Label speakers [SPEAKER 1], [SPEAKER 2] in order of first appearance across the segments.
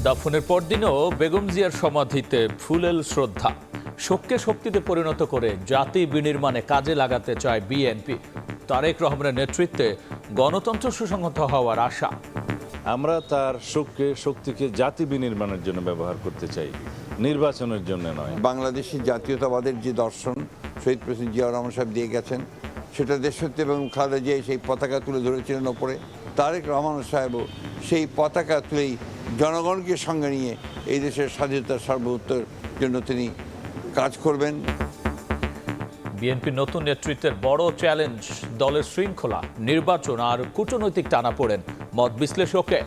[SPEAKER 1] দাফনের পরদিনও বেগম জিয়ার সমাধিতে ফুলেল শ্রদ্ধা। শোককে শক্তিতে পরিণত করে জাতি বিনির্মাণে কাজে লাগাতে চায় বিএনপি। তারেক রহমানের নেতৃত্বে গণতন্ত্র সুসংহত হওয়ার আশা।
[SPEAKER 2] আমরা তার শক্তিকে জাতি বিনির্মাণের জন্য ব্যবহার করতে চাই, নির্বাচনের জন্য নয়।
[SPEAKER 3] বাংলাদেশের জাতীয়তাবাদের যে দর্শন শহীদ প্রেসিডেন্ট জিয়াউর রহমান সাহেব দিয়ে গেছেন, সেটা দেশসত্য এবং খালেদা জিয়া সেই পতাকা তুলে ধরেছিলেন ওপরে। তারেক রহমান সাহেবও সেই পতাকা তুলেই জনগণকে সঙ্গে নিয়ে এই দেশের স্বাধীনতার সার্বভৌমত্বের জন্য তিনি কাজ করবেন।
[SPEAKER 1] বিএনপির নতুন নেতৃত্বের বড় চ্যালেঞ্জ দলের শৃঙ্খলা, নির্বাচন আর কূটনৈতিক টানাপোড়েন। মত বিশ্লেষকে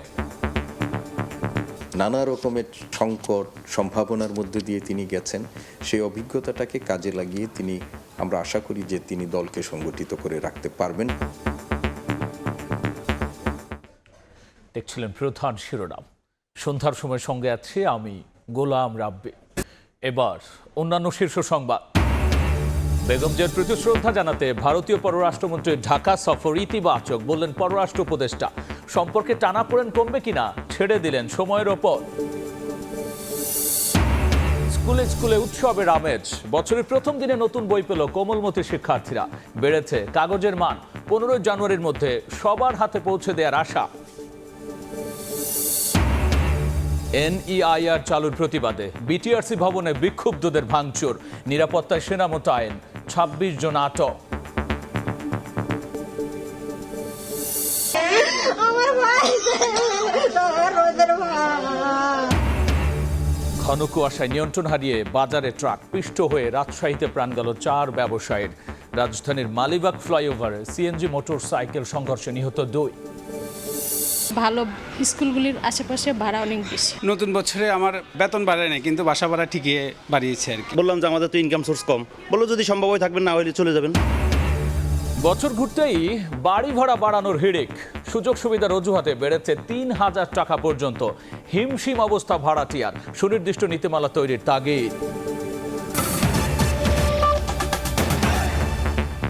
[SPEAKER 4] নানা রকমের সংকট সম্ভাবনার মধ্যে দিয়ে তিনি গেছেন, সেই অভিজ্ঞতাটাকে কাজে লাগিয়ে আমরা আশা করি যে তিনি দলকে সংগঠিত করে রাখতে পারবেন।
[SPEAKER 1] দেখছিলেন প্রধান শিরোনাম। সন্ধ্যার সময় সঙ্গে আছি আমি গোলাম রাব্বি। এবার অন্যান্য শীর্ষ সংবাদ। বেগম জিয়ার প্রতি শ্রদ্ধা জানাতে ভারতীয় পররাষ্ট্রমন্ত্রীর ঢাকা সফর ইতিবাচক, বললেন পররাষ্ট্র উপদেষ্টা। সম্পর্কে টানাপোড়েন কমবে কিনা ছেড়ে দিলেন সময়ের ওপর। স্কুলে স্কুলে উৎসবের আমেজ। বছরের প্রথম দিনে নতুন বই পেল কোমলমতি শিক্ষার্থীরা। বেড়েছে কাগজের মান। 15 জানুয়ারির মধ্যে সবার হাতে পৌঁছে দেওয়ার আশা। এনইআইআর চালুর প্রতিবাদে বিটিআরসি ভবনে বিক্ষুব্ধদের ভাঙচুর। নিরাপত্তায় সেনা মোতায়েন, 26 জন আটক। ঘন কুয়াশায় নিয়ন্ত্রণ হারিয়ে বাজারে ট্রাক পিষ্ট হয়ে রাজশাহীতে প্রাণ গেল 4 ব্যবসায়ীর। রাজধানীর মালিবাগ ফ্লাইওভারে সিএনজি মোটর সাইকেল সংঘর্ষে নিহত 2।
[SPEAKER 5] ভালো স্কুলগুলির আশেপাশে ভাড়া অনেক বেশি।
[SPEAKER 6] নতুন বছরে আমার বেতন বাড়ায় নাই, কিন্তু বাসা ভাড়া ঠিকই বাড়িয়েছে আর কি।
[SPEAKER 7] বললাম যে আমাদের তো ইনকাম সোর্স কম, বললো যদি সম্ভব হয় থাকবেন, না হলে চলে যাবেন।
[SPEAKER 1] বছর ঘুরতেই বাড়ি ভাড়া বাড়ানোর হিড়িক। সুযোগ সুবিধার অজুহাতে বেড়েছে 3000 টাকা পর্যন্ত। হিমশিম অবস্থা ভাড়াটিয়ার। সুনির্দিষ্ট নীতিমালা তৈরির তাগিদ।